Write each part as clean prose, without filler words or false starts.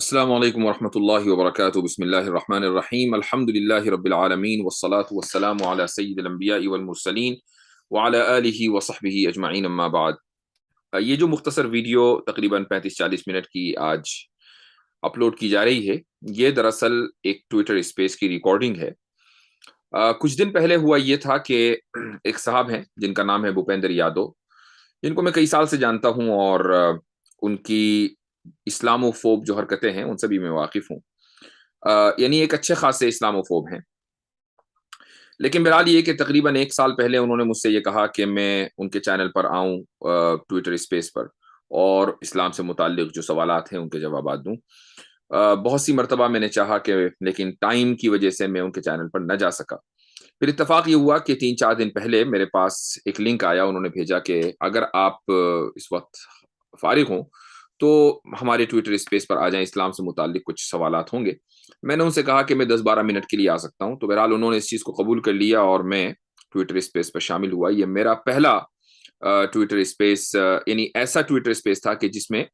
अस्सलामु अलैकुम वरहमतुल्लाहि वबरकातुहू बिस्मिल्लाहिर्रहमानिर्रहीम अल्हम्दुलिल्लाहि रब्बिल आलमीन वस्सलातु वस्सलामु अला सय्यिदिल अंबियाइ वल मुरसलीन व अला आलिहि व सहबिहि अजमईन अम्मा बाद। ये जो मुख्तसर वीडियो तकरीबन 35-40 मिनट की आज अपलोड की जा रही है, ये दरअसल एक ट्विटर स्पेस की रिकॉर्डिंग है। कुछ दिन पहले हुआ ये था कि एक साहब हैं जिनका नाम है भूपेंद्र यादव, जिनको मैं कई साल से जानता हूँ और उनकी इस्लामोफोब जो हरकतें हैं उनसे भी मैं वाकिफ हूँ। यानी एक अच्छे खासे इस्लामोफोब हैं। लेकिन बहरहाल ये कि तकरीबन 1 साल पहले उन्होंने मुझसे ये कहा कि मैं उनके चैनल पर आऊँ ट्विटर स्पेस पर और इस्लाम से मुताल्लिक जो सवालात हैं उनके जवाबात दूँ। बहुत सी मर्तबा मैंने चाहा कि लेकिन टाइम की वजह से मैं उनके चैनल पर न जा सका। फिर इत्तेफ़ाक ये हुआ कि 3-4 दिन पहले मेरे पास एक लिंक आया, उन्होंने भेजा कि अगर आप इस वक़्त फ़ारिग हों, तो हमारे ट्विटर स्पेस पर आ जाएँ, इस्लाम से मुताल्लिक कुछ सवालात होंगे। मैंने उनसे कहा कि मैं 10-12 मिनट के लिए आ सकता हूँ, तो बहरहाल उन्होंने इस चीज़ को कबूल कर लिया और मैं ट्विटर स्पेस पर शामिल हुआ। ये मेरा पहला ट्विटर स्पेस यानी ऐसा ट्विटर स्पेस था कि जिसमें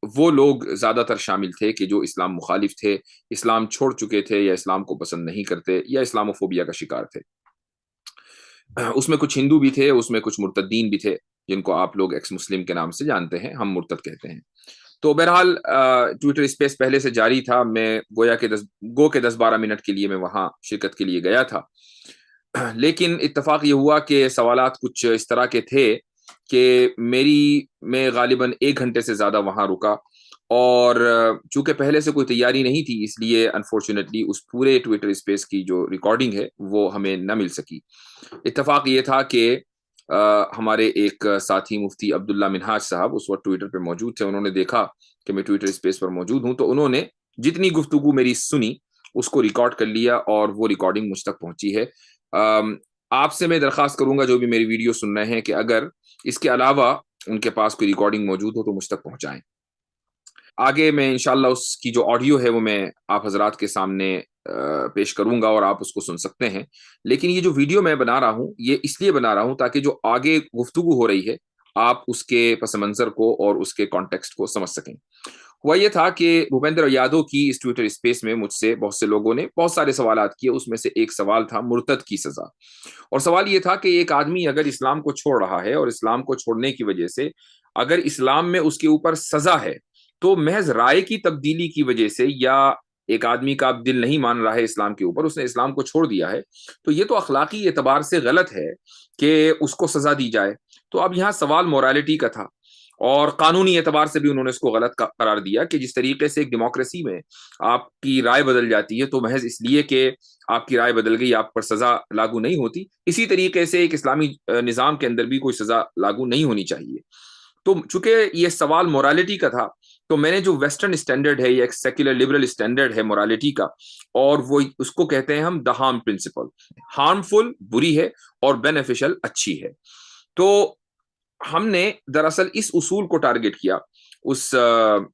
वो लोग ज़्यादातर शामिल थे कि जो इस्लाम मुखालिफ थे, इस्लाम छोड़ चुके थे या इस्लाम को पसंद नहीं करते या इस्लामोफोबिया का शिकार थे। उसमें कुछ हिंदू भी थे, उसमें कुछ मुर्तद्दीन भी थे, जिनको आप लोग एक्स मुस्लिम के नाम से जानते हैं, हम मुर्तद कहते हैं। तो बहरहाल ट्विटर स्पेस पहले से जारी था, मैं गो के 10-12 मिनट के लिए मैं वहाँ शिरकत के लिए गया था। लेकिन इत्तेफ़ाक ये हुआ कि सवालात कुछ इस तरह के थे कि मैं ग़ालिबन 1 घंटे से ज़्यादा वहाँ रुका और चूँकि पहले से कोई तैयारी नहीं थी, इसलिए अनफ़ॉर्च्युनेटली उस पूरे ट्विटर स्पेस की जो रिकॉर्डिंग है, वो हमें ना मिल सकी। इत्तेफ़ाक ये था कि हमारे एक साथी मुफ्ती अब्दुल्ला मिन्हाज साहब उस वक़्त ट्विटर पे मौजूद थे। उन्होंने देखा कि मैं ट्विटर स्पेस पर मौजूद हूँ, तो उन्होंने जितनी गुफ्तगू मेरी सुनी, उसको रिकॉर्ड कर लिया और वो रिकॉर्डिंग मुझ तक पहुँची है। आपसे मैं दरख्वास्त करूँगा जो भी मेरी वीडियो सुन रहे हैं कि अगर इसके अलावा उनके पास कोई रिकॉर्डिंग मौजूद हो तो मुझ तक पहुँचाएँ। आगे मैं इंशाअल्लाह उसकी जो ऑडियो है वो मैं आप हज़रात के सामने पेश करूँगा और आप उसको सुन सकते हैं। लेकिन ये जो वीडियो मैं बना रहा हूँ, ये इसलिए बना रहा हूँ ताकि जो आगे गुफ्तगू हो रही है, आप उसके पस मंज़र को और उसके कॉन्टेक्स्ट को समझ सकें। हुआ ये था कि भूपेंद्र यादव की इस ट्विटर स्पेस में मुझसे बहुत से लोगों ने बहुत सारे सवालात किए, उसमें से एक सवाल था मुर्तद की सज़ा। और सवाल ये था कि एक आदमी अगर इस्लाम को छोड़ रहा है और इस्लाम को छोड़ने की वजह से अगर इस्लाम में उसके ऊपर सज़ा है, तो महज़ राय की तब्दीली की वजह से या एक आदमी का अब दिल नहीं मान रहा है इस्लाम के ऊपर, उसने इस्लाम को छोड़ दिया है, तो ये तो अखलाकी एतबार से गलत है कि उसको सज़ा दी जाए। तो अब यहाँ सवाल मोरालिटी का था और कानूनी एतबार से भी उन्होंने इसको गलत करार दिया कि जिस तरीके से एक डेमोक्रेसी में आपकी राय बदल जाती है, तो महज़ इसलिए कि आपकी राय बदल गई, आप पर सज़ा लागू नहीं होती। इसी तरीके से एक इस्लामी निज़ाम के अंदर भी कोई सज़ा लागू नहीं होनी चाहिए। तो चूंकि ये सवाल मोरालिटी का था, तो मैंने जो वेस्टर्न स्टैंडर्ड है, ये एक सेक्युलर लिबरल स्टैंडर्ड है मोरालिटी का, और वो उसको कहते हैं हम द हार्म प्रिंसिपल। हार्मफुल बुरी है और बेनिफिशियल अच्छी है। तो हमने दरअसल इस उसूल को टारगेट किया।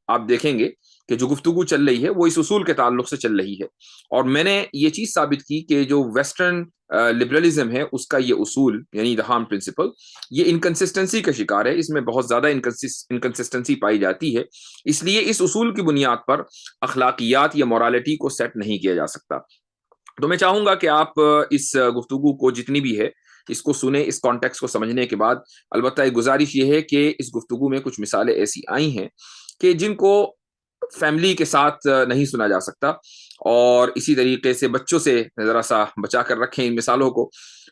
आप देखेंगे कि जो गुफ्तगू चल रही है वो इस उसूल के ताल्लुक से चल रही है और मैंने ये चीज साबित की कि जो वेस्टर्न लिबरलिज्म है उसका ये उसूल यानी द हार्म प्रिंसिपल, ये इनकंसिस्टेंसी का शिकार है। इसमें बहुत ज्यादा इनकंसिस्टेंसी पाई जाती है, इसलिए इस उसूल की बुनियाद पर अखलाकियात या मोरालिटी को सेट नहीं किया जा सकता। तो मैं चाहूंगा कि आप इस गुफ्तगू को जितनी भी है इसको सुने, इस कॉन्टेक्स्ट को समझने के बाद अलबत्ता एक गुजारिश ये है कि इस गुफ्तगू में कुछ मिसालें ऐसी आई हैं कि जिनको फैमिली के साथ नहीं सुना जा सकता और इसी तरीके से बच्चों से ज़रा सा बचा कर रखें इन मिसालों को।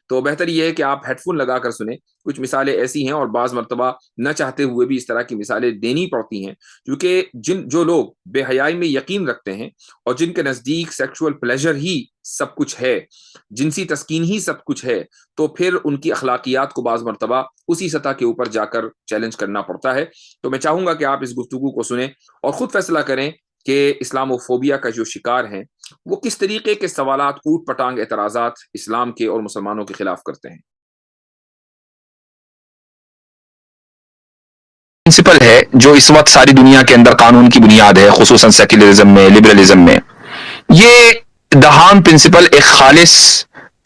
तो बेहतर ये है कि आप हेडफोन लगा कर सुने। कुछ मिसालें ऐसी हैं और बाज़ मर्तबा न चाहते हुए भी इस तरह की मिसालें देनी पड़ती हैं, क्योंकि जो लोग बेहयाई में यकीन रखते हैं और जिनके नज़दीक सेक्सुअल प्लेजर ही सब कुछ है, जिनसी तस्कीन ही सब कुछ है, तो फिर उनकी अखलाकियात को बाज़ मर्तबा उसी सतह के ऊपर जाकर चैलेंज करना पड़ता है। तो मैं चाहूँगा कि आप इस गुफ्तगू को सुनें और खुद फैसला करें कि इस्लामोफोबिया का जो शिकार हैं, वो किस तरीके के सवालात, ऊट-पटांग एतराज़ात इस्लाम के और मुसलमानों के खिलाफ करते हैं। प्रिंसिपल है जो इस वक्त सारी दुनिया के अंदर कानून की बुनियाद है, खुसूसन सेक्युलरिज्म में, लिबरलिज्म में। ये द हार्म प्रिंसिपल एक खालिस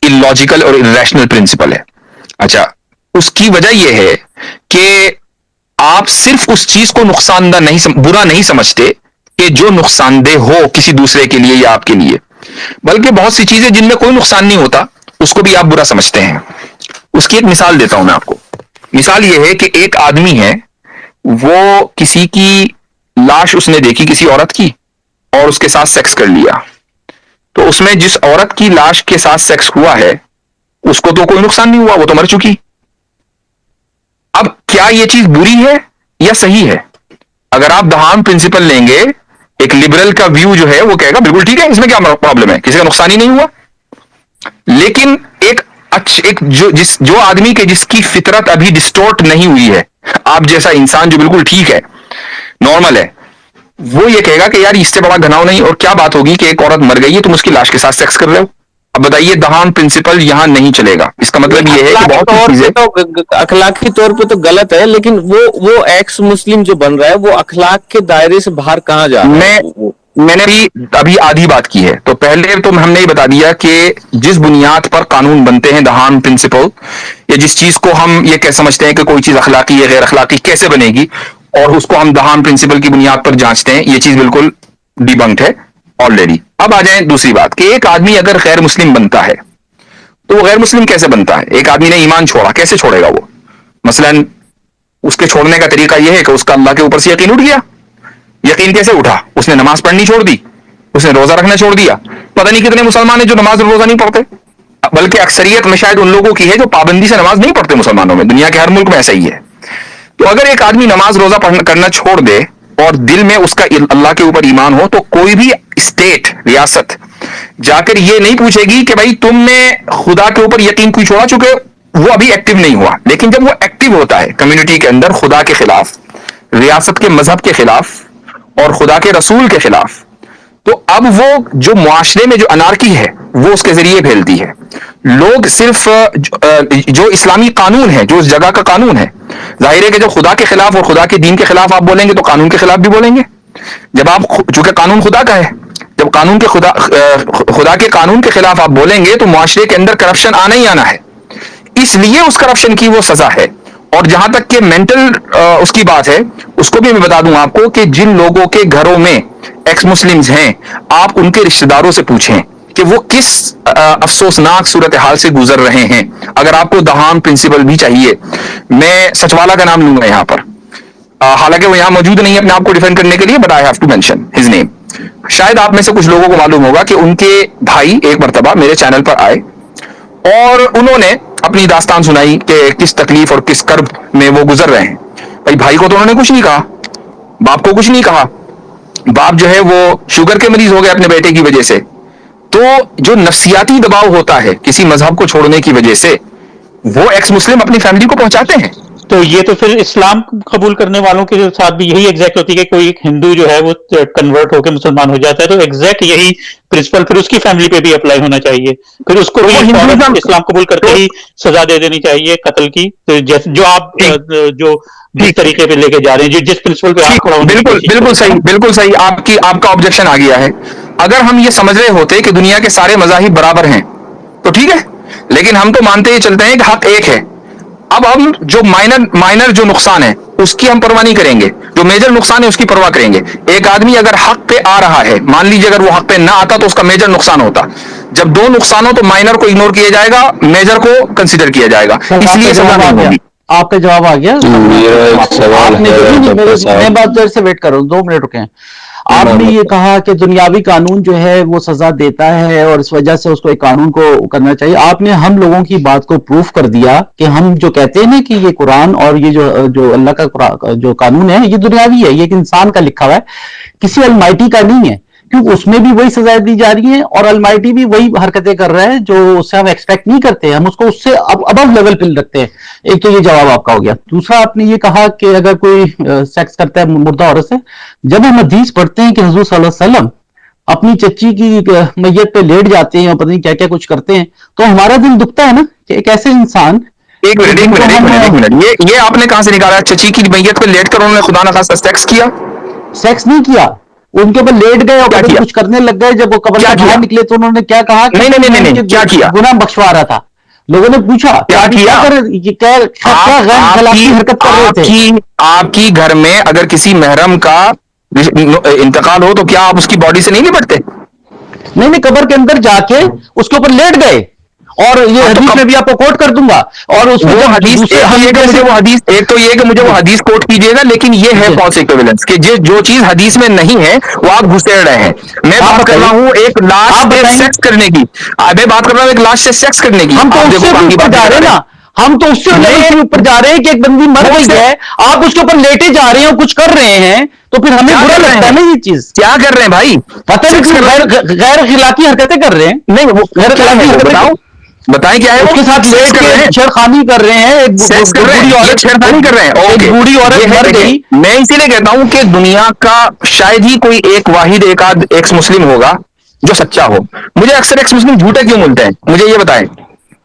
इलॉजिकल और इरेशनल प्रिंसिपल है। अच्छा, उसकी वजह यह है कि आप सिर्फ उस चीज को नुकसानदा नहीं बुरा नहीं समझते कि जो नुकसानदेह हो किसी दूसरे के लिए या आपके लिए, बल्कि बहुत सी चीजें जिनमें कोई नुकसान नहीं होता उसको भी आप बुरा समझते हैं। उसकी एक मिसाल देता हूं मैं आपको। मिसाल यह है कि एक आदमी है, वो किसी की लाश उसने देखी किसी औरत की और उसके साथ सेक्स कर लिया। तो उसमें जिस औरत की लाश के साथ सेक्स हुआ है उसको तो कोई नुकसान नहीं हुआ, वो तो मर चुकी। अब क्या यह चीज बुरी है या सही है? अगर आप दहान प्रिंसिपल लेंगे, एक लिबरल का व्यू जो है वो कहेगा बिल्कुल ठीक है, इसमें क्या प्रॉब्लम है, किसी का नुकसान ही नहीं हुआ। लेकिन एक जो आदमी के जिसकी फितरत अभी डिस्टोर्ट नहीं हुई है, आप जैसा इंसान जो बिल्कुल ठीक है, नॉर्मल है, वो ये कहेगा कि यार इससे बड़ा घनाव नहीं। और क्या बात होगी कि एक औरत मर गई है, तुम उसकी लाश के साथ सेक्स कर रहे हो। अब बताइए, दहान प्रिंसिपल यहां नहीं चलेगा। इसका मतलब ये है कि बहुत सी चीजें तो अखलाकी तौर पे तो गलत है, लेकिन वो एक्स मुस्लिम जो बन रहा है वो अखलाक के दायरे से बाहर कहाँ जा रहा है? मैंने भी अभी आधी बात की है। तो पहले तो हमने ये बता दिया कि जिस बुनियाद पर कानून बनते हैं, दहान प्रिंसिपल, या जिस चीज को हम ये कह समझते हैं कि कोई चीज अखलाकी या गैर अखलाकी कैसे बनेगी, और उसको हम दहान प्रिंसिपल की बुनियाद पर जांचते हैं, ये चीज बिल्कुल डिबंक्ड है ऑलरेडी। अब आ जाए दूसरी बात कि एक आदमी अगर गैर मुस्लिम बनता है तो वो गैर मुस्लिम कैसे बनता है? एक आदमी ने ईमान छोड़ा, कैसे छोड़ेगा वो? मसलन उसके छोड़ने का तरीका यह है कि उसका अल्लाह के ऊपर से यकीन उठ गया। यकीन कैसे उठा? उसने नमाज पढ़नी छोड़ दी, उसने रोजा रखना छोड़ दिया। पता नहीं कितने मुसलमान हैं जो नमाज और रोजा नहीं पढ़ते, बल्कि अक्सरियत में शायद उन लोगों की है जो पाबंदी से नमाज नहीं पढ़ते मुसलमानों में। दुनिया के हर मुल्क में ऐसा ही है। तो अगर एक आदमी नमाज रोजा करना छोड़ दे और दिल में उसका अल्लाह के ऊपर ईमान हो, तो कोई भी स्टेट, रियासत जाकर ये नहीं पूछेगी कि भाई तुमने खुदा के ऊपर यकीन क्यों छोड़ा, चूंकि वो अभी एक्टिव नहीं हुआ। लेकिन जब वो एक्टिव होता है कम्युनिटी के अंदर, खुदा के खिलाफ, रियासत के मजहब के खिलाफ और खुदा के रसूल के खिलाफ, तो अब वो जो मुआशरे में जो अनारकी है वो उसके जरिए फैलती है। लोग सिर्फ जो इस्लामी कानून है, जो उस जगह का कानून है, जाहिर है कि जब खुदा के खिलाफ और खुदा के दीन के खिलाफ आप बोलेंगे तो कानून के खिलाफ भी बोलेंगे। जब आप, चूंकि कानून खुदा का है, जब कानून के खुदा के कानून के खिलाफ आप बोलेंगे तो मुआशरे के अंदर करप्शन आना ही आना है। इसलिए उस करप्शन की वो सजा है। और जहां तक कि मेंटल उसकी बात है, उसको भी मैं बता दूं आपको कि जिन लोगों के घरों में एक्स मुस्लिम्स हैं, आप उनके रिश्तेदारों से पूछें कि वो किस अफसोसनाक सूरत हाल से गुजर रहे हैं। अगर आपको दहान प्रिंसिपल भी चाहिए, मैं सचवाला का नाम लूंगा यहां पर, हालांकि वो यहां मौजूद नहीं है अपने आप को डिफेंड करने के लिए, but I have to mention his name. शायद आप में से कुछ लोगों को मालूम होगा कि उनके भाई एक मर्तबा मेरे चैनल पर आए और उन्होंने अपनी दास्तान सुनाई कि किस तकलीफ और किस कर्ब में वो गुजर रहे हैं। भाई को तो उन्होंने कुछ नहीं कहा, बाप को कुछ नहीं कहा। बाप जो है वो शुगर के मरीज हो गए अपने बेटे की वजह से। तो जो नफ्सियाती दबाव होता है किसी मजहब को छोड़ने की वजह से, वो एक्स मुस्लिम अपनी फैमिली को पहुंचाते हैं। तो ये तो फिर इस्लाम कबूल करने वालों के साथ भी यही एग्जैक्ट होती है कि कोई एक हिंदू जो है वो कन्वर्ट होकर मुसलमान हो जाता है, तो एग्जैक्ट यही प्रिंसिपल फिर उसकी फैमिली पे भी अप्लाई होना चाहिए। फिर उसको भी इस्लाम कबूल करते ही सजा दे देनी चाहिए कत्ल की। तो जैसे जो आप जो जिस तरीके पे लेके जा रहे हैं, जिस प्रिंसिपल पे आप खड़ा होने की कोशिश बिल्कुल सही, बिल्कुल सही। आपका ऑब्जेक्शन आ गया है। अगर हम ये समझ रहे होते कि दुनिया के सारे मजाहिब बराबर हैं तो ठीक है, लेकिन हम तो मानते ही चलते हैं कि हक एक है। अब हम जो माइनर जो नुकसान है उसकी हम परवाह नहीं करेंगे, जो मेजर नुकसान है उसकी परवाह करेंगे। एक आदमी अगर हक पे आ रहा है, मान लीजिए अगर वो हक पे ना आता तो उसका मेजर नुकसान होता। जब दो नुकसान हो तो माइनर को इग्नोर किया जाएगा, मेजर को कंसिडर किया जाएगा, इसलिए सजा नहीं होगी। आपका जवाब आ गया। मैं बात देर से वेट कर रहा हूँ, 2 मिनट रुके। आपने ये कहा कि दुनियावी कानून जो है वो सजा देता है और इस वजह से उसको एक कानून को करना चाहिए। आपने हम लोगों की बात को प्रूफ कर दिया कि हम जो कहते हैं ना कि ये कुरान और ये जो अल्लाह का जो कानून है ये दुनियावी है, ये एक इंसान का लिखा हुआ है, किसी अलमाइटी का नहीं है, क्योंकि उसमें भी वही सजाएं दी जा रही है और अलमाइटी भी वही हरकतें कर रहा है जो उससे हम एक्सपेक्ट नहीं करते। हम उसको उससे अबव लेवल पे रखते हैं। एक तो ये जवाब आपका हो गया। दूसरा, आपने ये कहा कि अगर कोई सेक्स करता है मुर्दा औरत से, जब हम हदीस पढ़ते हैं कि हुजूर सल्लल्लाहु अलैहि वसल्लम अपनी चच्ची की मैयत पे लेट जाते हैं और पता नहीं क्या क्या कुछ करते हैं, तो हमारा दिल दुखता है ना कि एक ऐसे इंसान। एक मिनट, ये आपने कहां से निकाला? चची की मैयत पे लेट कर उन्होंने खुदा न खास्ता सेक्स किया? सेक्स नहीं किया, उनके ऊपर लेट गए और कुछ करने लग गए। जब वो कब्र से बाहर निकले तो उन्होंने क्या कहा? नहीं, क्या किया? गुनाह बख्शवा रहा था। लोगों ने पूछा क्या किया? हरकत कर रहे थे। आपकी घर में अगर किसी महरम का इंतकाल हो तो क्या आप उसकी बॉडी से नहीं निपटते? नहीं, कब्र के अंदर जाके उसके ऊपर लेट गए, और ये हदीस में भी आपको कोट कर दूंगा। और उसमें वो हदीस, एक तो ये कि मुझे वो हदीस, एक तो ये कि मुझे वो हदीस कोट कीजिएगा, लेकिन ये है फॉल्स इक्विवेलेंस कि जो चीज हदीस में नहीं है वो आप घुसेड़ रहे हैं। मैं बात कर रहा हूँ एक लाश से सेक्स करने की, मैं बात कर रहा हूँ एक लाश से सेक्स करने की। हम तो उससे भी ऊपर जा रहे हैं ना, हम तो उससे लेवल ऊपर जा रहे हैं कि एक बंदी मर गई है, आप उसके ऊपर लेटे जा रहे हैं और कुछ कर रहे हैं, तो फिर हमें बुरा लगता है ना। ये चीज क्या कर रहे हैं भाई? पता नहीं गैर खिलाकी हरकतें कर रहे हैं। नहीं, वो गैर खिलाकी हरकतें बताएं क्या है? उसके साथ लेट के छेड़खानी कर रहे हैं, एक बूढ़ी औरत छेड़खानी कर रहे हैं, एक बूढ़ी औरत मर गई। मैं इसीलिए कहता हूं कि दुनिया का शायद ही कोई एक वाहिद एक आध एक्स मुस्लिम होगा जो सच्चा हो। मुझे अक्सर एक्स मुस्लिम झूठे क्यों मिलते हैं, मुझे ये बताएं।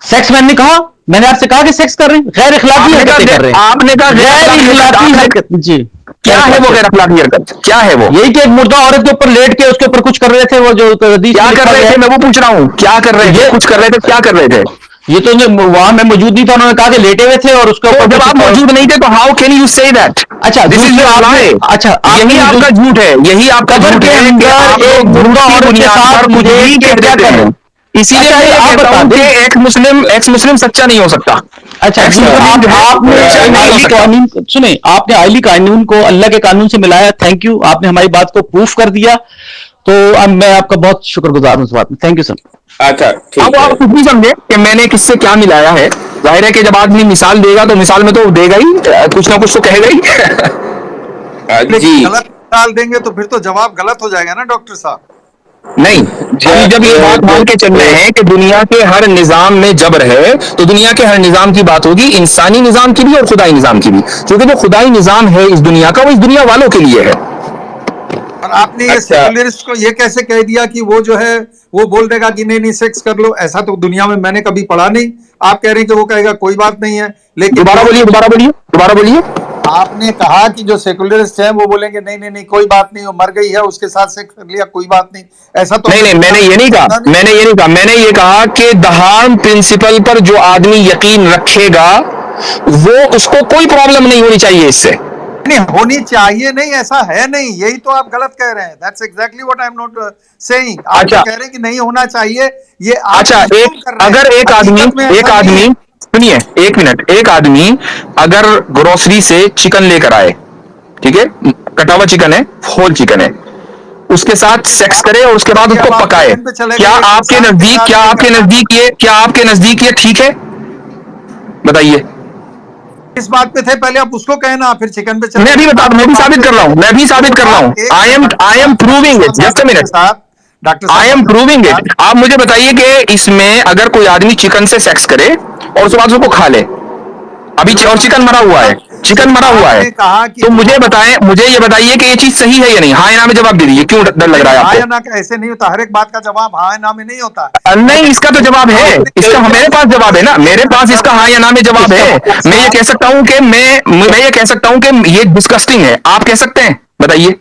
सेक्स मैंने कहा, मैंने आपसे कहा कि सेक्स कर रहे हैं, गैर इखलाकी हरकतें कर रहे हैं। आपने कहा गैर इखलाकी हरकत, जी क्या है वो गैर इखलाकी हरकत? क्या है वो? यही कि एक मुर्दा औरत के ऊपर लेट के उसके ऊपर कुछ कर रहे थे, वो जो क्या कर रहे थे, मैं वो पूछ रहा हूँ, क्या कर रहे थे? कुछ कर रहे थे, क्या कर रहे थे? ये तो वहां मैं मौजूद नहीं था, उन्होंने कहा कि लेटे हुए थे और उसके ऊपर जब आप मौजूद नहीं थे तो how can you say that? अच्छा, दिस इज आपने, अच्छा यही आपका झूठ है, यही आपका झूठ है कि आप एक मुर्दा औरत के साथ कुछ भी कह देते हैं। इसीलिए मैं कहता हूं कि एक्स मुस्लिम सच्चा नहीं हो सकता। अच्छा, आपने कानून सुने, आपने आइली कानून को अल्लाह के कानून से मिलाया। थैंक यू, आपने हमारी बात को प्रूफ कर दिया, तो अब मैं आपका बहुत शुक्रगुजार हूं इस बात में। Thank you sir. अच्छा, अब आप कुछ भी समझे कि मैंने किससे क्या मिलाया है। जाहिर है कि जब आदमी मिसाल देगा तो मिसाल में तो देगा ही, कुछ ना कुछ तो कहेगा ही। जी, गलत मिसाल देंगे तो फिर तो जवाब गलत हो जाएगा ना डॉक्टर साहब। नहीं, हम जब ये बात मान के चल रहे हैं कि दुनिया के हर निजाम में जबर है, तो दुनिया के हर निजाम की बात होगी, इंसानी निजाम की भी और खुदाई निजाम की भी। क्योंकि जो खुदाई निजाम है इस दुनिया का, वो इस दुनिया वालों के लिए है। और आपने ये सेक्युलरिस्ट को ये कैसे कह दिया कि वो जो है वो बोल देगा कि नहीं सेक्स कर लो? ऐसा तो दुनिया में मैंने कभी पढ़ा नहीं। आप कह रहे हैं कि वो कहेगा कोई बात नहीं है, लेकिन दोबारा बोलिए। आपने कहा कि जो सेक्युलरिस्ट हैं वो बोलेंगे नहीं कोई बात नहीं, वो मर गई है, उसके साथ सेक्स कर लिया, कोई बात नहीं। ऐसा तो नहीं, मैंने ये नहीं कहा, मैंने ये कहा कि द हार्म प्रिंसिपल पर जो आदमी यकीन रखेगा वो, उसको कोई प्रॉब्लम नहीं होनी चाहिए इससे। नहीं होनी चाहिए, नहीं ऐसा है नहीं, यही तो आप गलत कह रहे हैं। That's exactly what I am not saying. आप अच्छा, कह रहे हैं कि नहीं होना चाहिए, ये अच्छा, अगर एक आदमी सुनिए एक मिनट, एक आदमी अगर ग्रोसरी से चिकन लेकर आए, ठीक है, कटा हुआ चिकन है, होल चिकन है, उसके साथ सेक्स करे और उसके बाद उसको पकाए, क्या आपके नजदीक ये ठीक है? बताइए। इस बात पे थे पहले, आप उसको कहना, फिर चिकन पे चले। मैं भी साबित कर रहा हूं। I am proving it. Just a minute, doctor, I am proving it. आप मुझे बताइए कि इसमें अगर कोई आदमी चिकन से सेक्स करे और उसके बाद उसको खा ले, अभी और चिकन मरा हुआ है, तो मुझे ये बताइए कि ये चीज सही है या नहीं? हाँ या ना में जवाब दे दीजिए। क्यों डर लग रहा है आपको? हाँ या ना ऐसे नहीं होता, हर एक बात का जवाब हाँ या ना में नहीं होता। नहीं, इसका तो जवाब है, इसका मेरे पास जवाब है ना, मेरे पास इसका हाँ या ना में जवाब है। मैं ये कह सकता हूं कि मैं ये कह सकता हूं कि ये डिस्कस्टिंग है। आप कह सकते हैं? बताइए।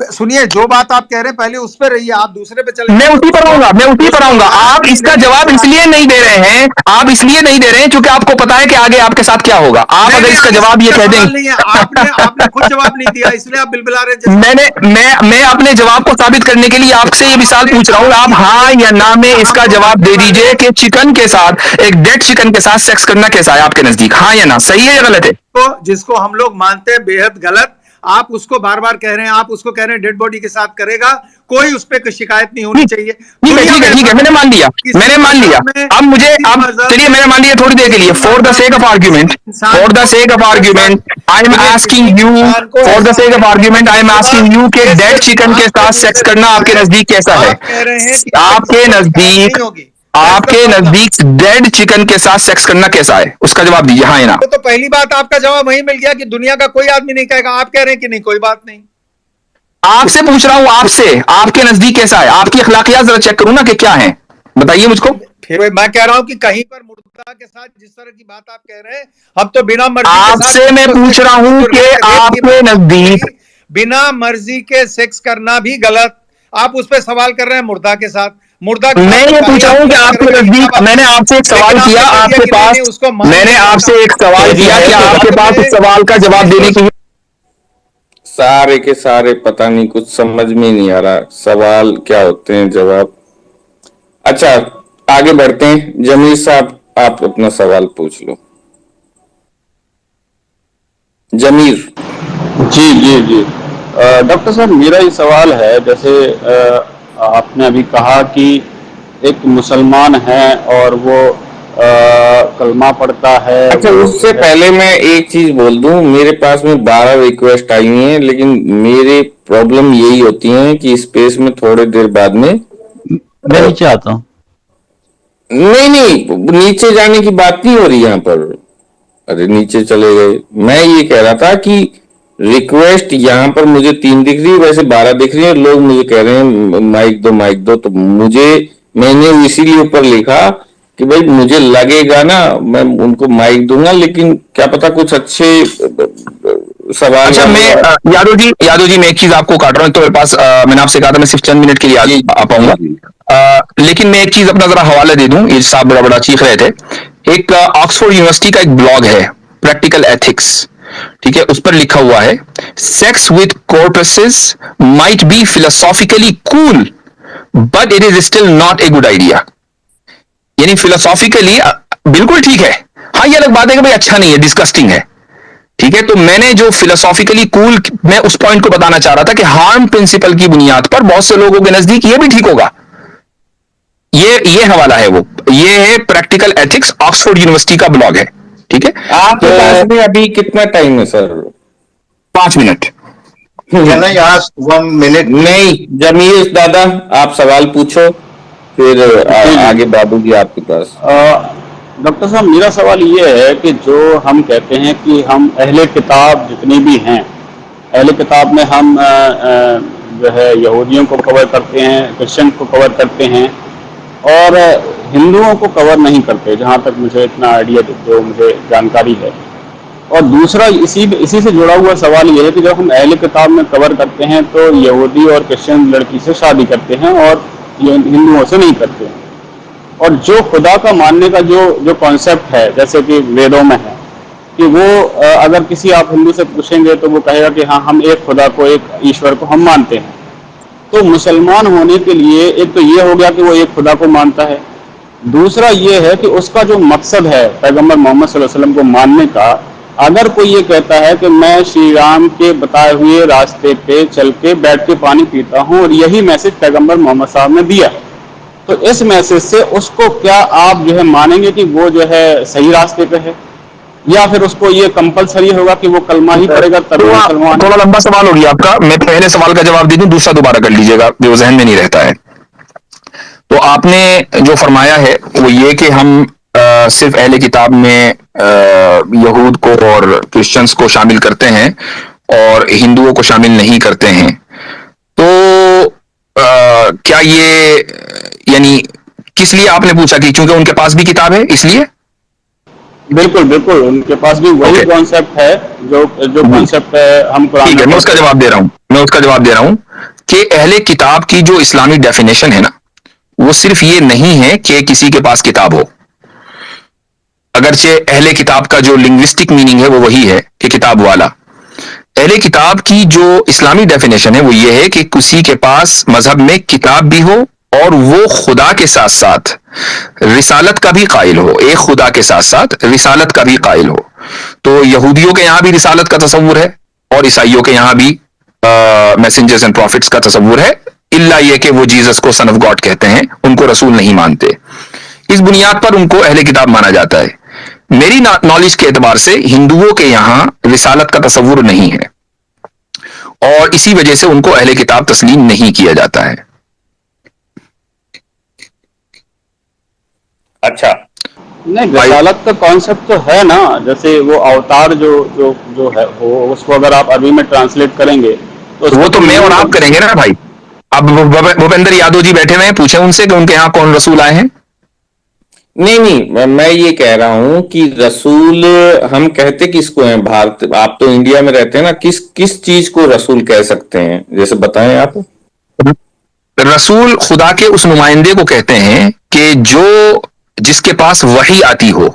सुनिए, जो बात आप कह रहे हैं पहले उस पर रहिए, आप दूसरे पे चले। मैं उसी पर आऊंगा। आप इसका जवाब इसलिए नहीं दे रहे हैं क्योंकि आपको पता है कि आगे आपके साथ क्या होगा। आप अगर इसका जवाब ये कह दें, आपने खुद जवाब नहीं दिया, इसलिए आप बिलबिला रहे हैं। मैं अपने जवाब को साबित करने के लिए आपसे ये मिसाल पूछ रहा हूँ। आप हाँ या ना में इसका जवाब दे दीजिए कि चिकन के साथ, एक डेड चिकन के साथ सेक्स करना कैसा है आपके नजदीक? हाँ या ना, सही है या गलत है? तो जिसको हम लोग मानते हैं बेहद गलत, आप उसको बार बार कह रहे हैं, आप उसको कह रहे हैं डेड बॉडी के साथ करेगा, कोई उस पर कोई शिकायत नहीं होनी चाहिए। ठीक है, मैंने मान लिया। अब चलिए, मैंने मान लिया थोड़ी देर के लिए। For the sake of argument, I am asking you कि डेड चिकन के साथ सेक्स करना आपके नजदीक कैसा है? आपके नजदीक डेड चिकन के साथ सेक्स करना कैसा है? उसका जवाब दीजिए, हाँ या ना। तो पहली बात आपका जवाब वही मिल गया कि दुनिया का कोई आदमी नहीं कहेगा। आप कह रहे हैं कि नहीं कोई बात नहीं। आपसे पूछ रहा हूं, आपके नजदीक कैसा है? आपकी अखलाकियात जरा चेक करूं ना कि क्या है, बताइए मुझको। फिर मैं कह रहा हूं कि कहीं पर मुर्दा के साथ जिस तरह की बात आप कह रहे हैं, हम तो बिना मर्जी आपसे मैं पूछ रहा हूं कि आपके नजदीक बिना मर्जी के सेक्स करना भी गलत। आप उस पर सवाल कर रहे हैं मुर्दा के साथ। मैं ये पूछ रहा हूं कि आपके नजदीक, मैंने आपसे एक सवाल किया, आपके पास, मैंने आपसे एक सवाल किया कि आपके पास इस सवाल का जवाब देने की। सारे के सारे पता नहीं, कुछ समझ में नहीं आ रहा सवाल क्या होते हैं, जवाब। अच्छा, आगे बढ़ते हैं। जमीर साहब, आप अपना सवाल पूछ लो। जमीर। जी जी जी। डॉक्टर साहब, मेरा ये सवाल है, जैसे आपने अभी कहा कि एक मुसलमान है और वो कलमा पढ़ता है। अच्छा, उससे पहले मैं एक चीज बोल दूं, मेरे पास में 12 रिक्वेस्ट आई हैं, लेकिन मेरे प्रॉब्लम यही होती है कि स्पेस में थोड़े देर बाद में मैं नीचे आता हूँ। नहीं नहीं, नीचे जाने की बात नहीं हो रही यहाँ पर। अरे नीचे चले गए। मैं ये कह रहा था कि रिक्वेस्ट यहाँ पर मुझे 3 दिख रही है, वैसे 12 दिख रही है। लोग मुझे कह रहे हैं माइक दो माइक दो, तो मैंने इसीलिए ऊपर लिखा कि भाई मुझे लगेगा ना मैं उनको माइक दूंगा, लेकिन क्या पता कुछ अच्छे सवाल। अच्छा, मैं यादव जी मैं एक चीज आपको काट रहा हूँ। तो मेरे पास मैंने आपसे कहा था मैं सिर्फ चंद मिनट के लिए आ पाऊंगा, लेकिन मैं एक चीज अपना जरा हवाला दे दूं। ये साहब बड़ा बड़ा चीख रहे थे। एक ऑक्सफोर्ड यूनिवर्सिटी का एक ब्लॉग है, प्रैक्टिकल एथिक्स, ठीक है, उस पर लिखा हुआ है, sex with corpses might be philosophically cool but it is still not a good idea. यानी फिलोसॉफिकली बिल्कुल ठीक है, हाँ ये अलग बात है कि भाई अच्छा नहीं है, डिस्कस्टिंग है, ठीक है। तो मैंने जो फिलोसॉफिकली कूल, मैं उस पॉइंट को बताना चाह रहा था कि हार्म प्रिंसिपल की बुनियाद पर बहुत से लोगों के नजदीक ये भी ठीक होगा। ये हवाला है, वो ये है प्रैक्टिकल एथिक्स, ऑक्सफोर्ड यूनिवर्सिटी का ब्लॉग है, ठीक है। आपके पास में अभी कितना टाइम है sir? 5 minute. Can I ask 1 minute? नहीं, जमीर दादा आप सवाल पूछो, फिर आगे बाबू जी आपके पास। डॉक्टर साहब, मेरा सवाल ये है कि जो हम कहते हैं कि हम अहले किताब जितने भी हैं, अहले किताब में हम जो है यहूदियों को कवर करते हैं, क्रिश्चियन को कवर करते हैं और हिंदुओं को कवर नहीं करते, जहाँ तक मुझे इतना आइडिया जो मुझे जानकारी है। और दूसरा इसी से जुड़ा हुआ सवाल ये है कि जब हम अहले किताब में कवर करते हैं तो यहूदी और क्रिश्चियन लड़की से शादी करते हैं और हिंदुओं से नहीं करते हैं। और जो खुदा का मानने का जो कॉन्सेप्ट है, जैसे कि वेदों में है कि वो अगर किसी आप हिंदू से पूछेंगे तो वो कहेगा कि हाँ, हम एक खुदा को, एक ईश्वर को हम मानते हैं। तो मुसलमान होने के लिए एक तो ये हो गया कि वो एक खुदा को मानता है, दूसरा ये है कि उसका जो मकसद है पैगंबर मोहम्मद सल्लल्लाहु अलैहि वसल्लम को मानने का, अगर कोई ये कहता है कि मैं श्री राम के बताए हुए रास्ते पे चल के बैठ के पानी पीता हूँ और यही मैसेज पैगंबर मोहम्मद साहब ने दिया, तो इस मैसेज से उसको क्या आप जो है मानेंगे कि वो जो है सही रास्ते पे है, या फिर उसको ये कंपलसरी होगा कि वो कलमा ही पढ़ेगा तब मुसलमान? थोड़ा लंबा सवाल हो गया आपका, मैं पहले सवाल का जवाब दे दूं, दूसरा दोबारा कर लीजिएगा, जो जहन में नहीं रहता है। तो आपने जो फरमाया है वो ये कि हम सिर्फ अहले किताब में यहूद को और क्रिश्चियंस को शामिल करते हैं और हिंदुओं को शामिल नहीं करते हैं। तो क्या ये, यानी किस लिए आपने पूछा, कि चूंकि उनके पास भी किताब है इसलिए? बिल्कुल बिल्कुल, उनके पास भी वही कॉन्सेप्ट है जो कॉन्सेप्ट है हम कुरान। ठीक है, मैं उसका जवाब दे रहा हूं कि अहले किताब की जो इस्लामिक डेफिनेशन है ना, वो सिर्फ ये नहीं है कि किसी के पास किताब हो, अगरचे अहले किताब का जो लिंग्विस्टिक मीनिंग है वो वही है कि किताब वाला। अहले किताब की जो इस्लामिक डेफिनेशन है वो ये है कि किसी के पास मजहब में किताब भी हो और वो खुदा के साथ साथ रिसालत का भी कायल हो, एक खुदा के साथ साथ रिसालत का भी कायल हो। तो यहूदियों के यहां भी रिसालत का तस्वुर है और ईसाइयों के यहां भी मैसेंजर्स एंड प्रॉफिट्स का तस्वुर है, इल्ला ये कि वो जीसस को सन ऑफ गॉड कहते हैं, उनको रसूल नहीं मानते। इस बुनियाद पर उनको अहले किताब माना जाता है। मेरी नॉलेज के एतबार से हिंदुओं के यहां रिसालत का तस्वुर नहीं है और इसी वजह से उनको अहले किताब तस्लीम नहीं किया जाता है। अच्छा, नहीं, रिसालत का कॉन्सेप्ट तो है ना, जैसे वो अवतार जो है वो उसको अगर आप अरबी में ट्रांसलेट करेंगे तो वो तो मैं और आप करेंगे ना भाई। अब भूपेंद्र यादव जी बैठे हुए हैं, पूछे उनसे कि उनके यहाँ कौन रसूल आए हैं। नहीं, मैं ये कह रहा हूं कि रसूल हम कहते किसको हैं? भारत, आप तो इंडिया में रहते हैं ना, किस चीज को रसूल कह सकते हैं, जैसे बताएं आप। रसूल खुदा के उस नुमाइंदे को कहते हैं कि जिसके पास वही आती हो,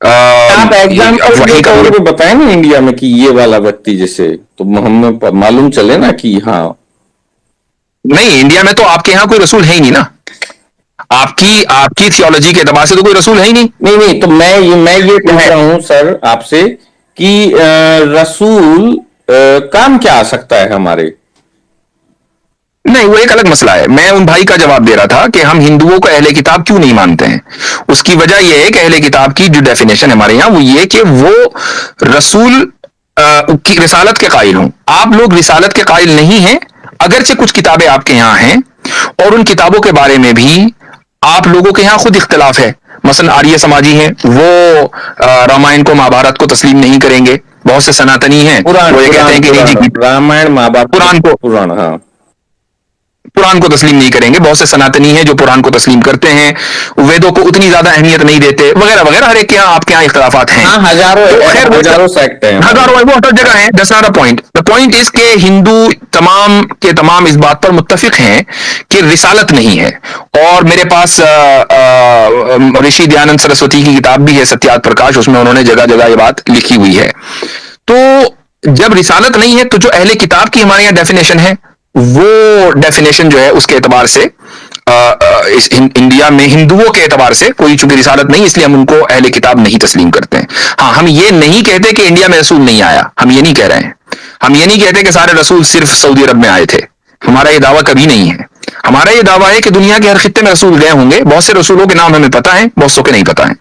आप एग्जाम्पल वही के का तौर पे बताएं ना इंडिया में कि ये वाला व्यक्ति जैसे, तो हमें मालूम चले ना कि हाँ। नहीं, इंडिया में तो आपके यहाँ कोई रसूल है ही नहीं ना, आपकी आपकी थियोलॉजी के एतबार से तो कोई रसूल है ही नहीं। नहीं, तो मैं ये कह रहा हूं सर आपसे कि रसूल काम क्या आ सकता है हमारे। नहीं, वो एक अलग मसला है। मैं उन भाई का जवाब दे रहा था कि हम हिंदुओं को अहले किताब क्यों नहीं मानते हैं। उसकी वजह यह है कि अहले किताब की जो डेफिनेशन हमारे यहाँ वो ये कि वो रसूल की रिसालत के कायल हों। आप लोग रिसालत के कायल नहीं हैं, अगरचे कुछ किताबें आपके यहाँ हैं और उन किताबों के बारे में भी आप लोगों के यहाँ खुद इख्तिलाफ है। मसलन आर्य समाजी हैं, वो रामायण को महाभारत को तस्लीम नहीं करेंगे। बहुत से सनातनी हैं वो ये कहते हैं कि नहीं जी, रामायण महाभारत पुराण को तस्लीम नहीं करेंगे। बहुत से सनातनी हैं जो पुराण को तस्लीम करते हैं, वेदों को उतनी ज्यादा अहमियत नहीं देते, वगैरह वगैरह। हर एक के यहाँ आपके यहाँ इख्तिलाफात हैं। हाँ, हजारों सेक्ट हैं, हजारों, वो हर जगह हैं। That's not a point. The point is के हिंदू तमाम के तमाम इस बात पर मुत्तफिक हैं कि रिसालत नहीं है। और मेरे पास ऋषि दयानंद सरस्वती की किताब भी है सत्यार्थ प्रकाश, उसमें उन्होंने जगह जगह ये बात लिखी हुई है। तो जब रिसालत नहीं है तो जो अहले किताब की हमारे यहाँ डेफिनेशन है, वो डेफिनेशन जो है उसके एतबार से इस इंडिया में हिंदुओं के एतबार से कोई चूंकि रिसालत नहीं, इसलिए हम उनको अहले किताब नहीं तस्लीम करते हैं। हाँ, हम ये नहीं कहते कि इंडिया में रसूल नहीं आया, हम ये नहीं कह रहे हैं। हम ये नहीं कहते कि सारे रसूल सिर्फ सऊदी अरब में आए थे, हमारा ये दावा कभी नहीं है। हमारा ये दावा है कि दुनिया के हर खित्ते में रसूल गए होंगे। बहुत से रसूलों के नाम हमें पता है, बहुत सौ के नहीं पता है।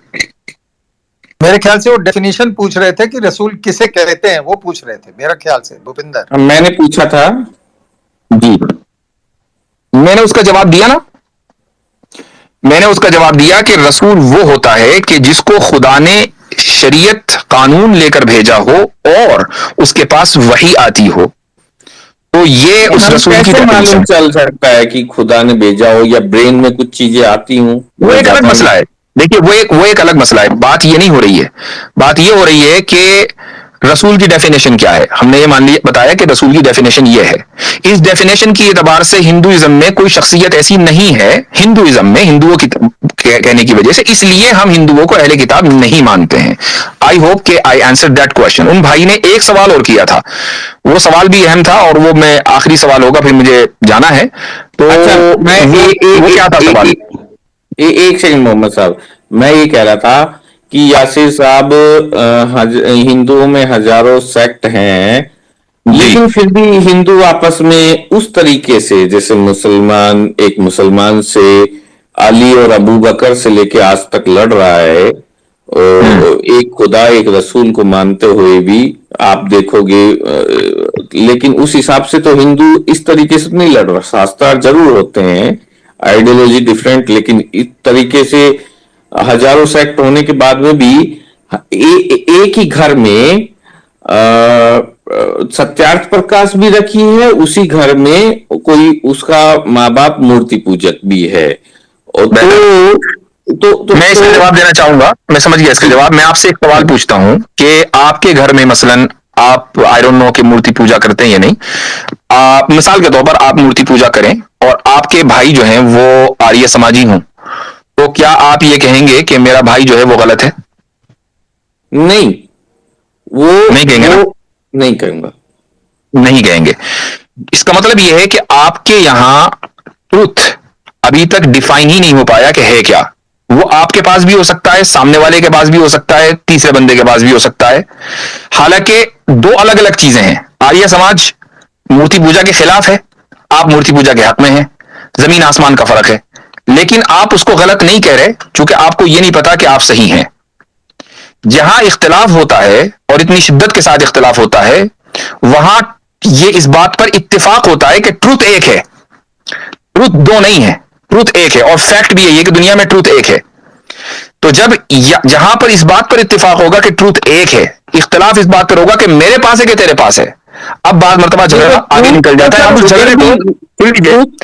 मेरे ख्याल से वो डेफिनेशन पूछ रहे थे कि रसूल किसे कहते हैं, वो पूछ रहे थे मेरा ख्याल से भूपिंदर। मैंने पूछा था जी, मैंने उसका जवाब दिया ना। मैंने उसका जवाब दिया कि रसूल वो होता है कि जिसको खुदा ने शरीयत कानून लेकर भेजा हो और उसके पास वही आती हो। तो ये उस रसूल की मालूम चल सकता है कि खुदा ने भेजा हो या ब्रेन में कुछ चीजें आती हूं, वो एक अलग मसला है। देखिए, वो एक अलग मसला है। बात ये नहीं हो रही है। बात ये हो रही है कि रसूल की डेफिनेशन क्या है। हमने ये मान लिया, बताया कि रसूल की डेफिनेशन ये है। इस डेफिनेशन की एतबार से हिंदुइज्म में कोई शख्सियत ऐसी नहीं है, हिंदुइज्म में हिंदुओं की कहने की वजह से, इसलिए हम हिंदुओं को अहले किताब नहीं मानते हैं। आई होप कि आई आंसर दैट क्वेश्चन। उन भाई ने एक सवाल और किया था, वो सवाल भी अहम था और वो मैं आखिरी सवाल होगा, फिर मुझे जाना है। तो मैं वो क्या था सवाल? एक सेकंड मोहम्मद साहब, मैं ये कह रहा था कि यासिर साहब, हिंदुओं में हजारों सेक्ट हैं, लेकिन फिर भी हिंदू आपस में उस तरीके से, जैसे मुसलमान एक मुसलमान से अली और अबू बकर से लेके आज तक लड़ रहा है, और एक खुदा एक रसूल को मानते हुए भी आप देखोगे, लेकिन उस हिसाब से तो हिंदू इस तरीके से नहीं लड़ रहा। शास्त्रार्थ जरूर होते हैं, आइडियोलॉजी डिफरेंट, लेकिन इस तरीके से हजारों सेक्ट होने के बाद में भी एक ही घर में सत्यार्थ प्रकाश भी रखी है, उसी घर में कोई उसका माँ बाप मूर्ति पूजक भी है। और तो मैं इसका जवाब देना चाहूंगा। मैं समझ गया इसका जवाब। मैं आपसे एक सवाल पूछता हूं कि आपके घर में मसलन आप आई डोंट नो कि मूर्ति पूजा करते हैं या नहीं। मिसाल के तौर पर आप मूर्ति पूजा करें और आपके भाई जो हैं वो आर्य समाजी हों, तो क्या आप ये कहेंगे कि मेरा भाई जो है वो गलत है? नहीं, वो नहीं कहेंगे ना? नहीं कहूंगा, नहीं कहेंगे। इसका मतलब यह है कि आपके यहां ट्रुथ अभी तक डिफाइन ही नहीं हो पाया कि है क्या। वो आपके पास भी हो सकता है, सामने वाले के पास भी हो सकता है, तीसरे बंदे के पास भी हो सकता है। हालांकि दो अलग अलग चीजें हैं। आर्य समाज मूर्ति पूजा के खिलाफ है, आप मूर्ति पूजा के हक में हैं। जमीन आसमान का फर्क है, लेकिन आप उसको गलत नहीं कह रहे, क्योंकि आपको यह नहीं पता कि आप सही हैं। जहां इख्तिलाफ होता है और इतनी शिद्दत के साथ इख्तिलाफ होता है, वहां ये इस बात पर इत्तेफाक होता है कि ट्रुथ एक है। ट्रुथ दो नहीं है, ट्रुथ एक है। और फैक्ट भी है कि दुनिया में ट्रुथ एक है। तो जब जहां पर इस बात पर इत्तेफाक होगा कि ट्रुथ एक है, इख्तिलाफ इस बात पर होगा कि मेरे पास है कि तेरे पास है, अब बात मर्तबा झगड़ा आगे निकल जाता है। उस झगड़े को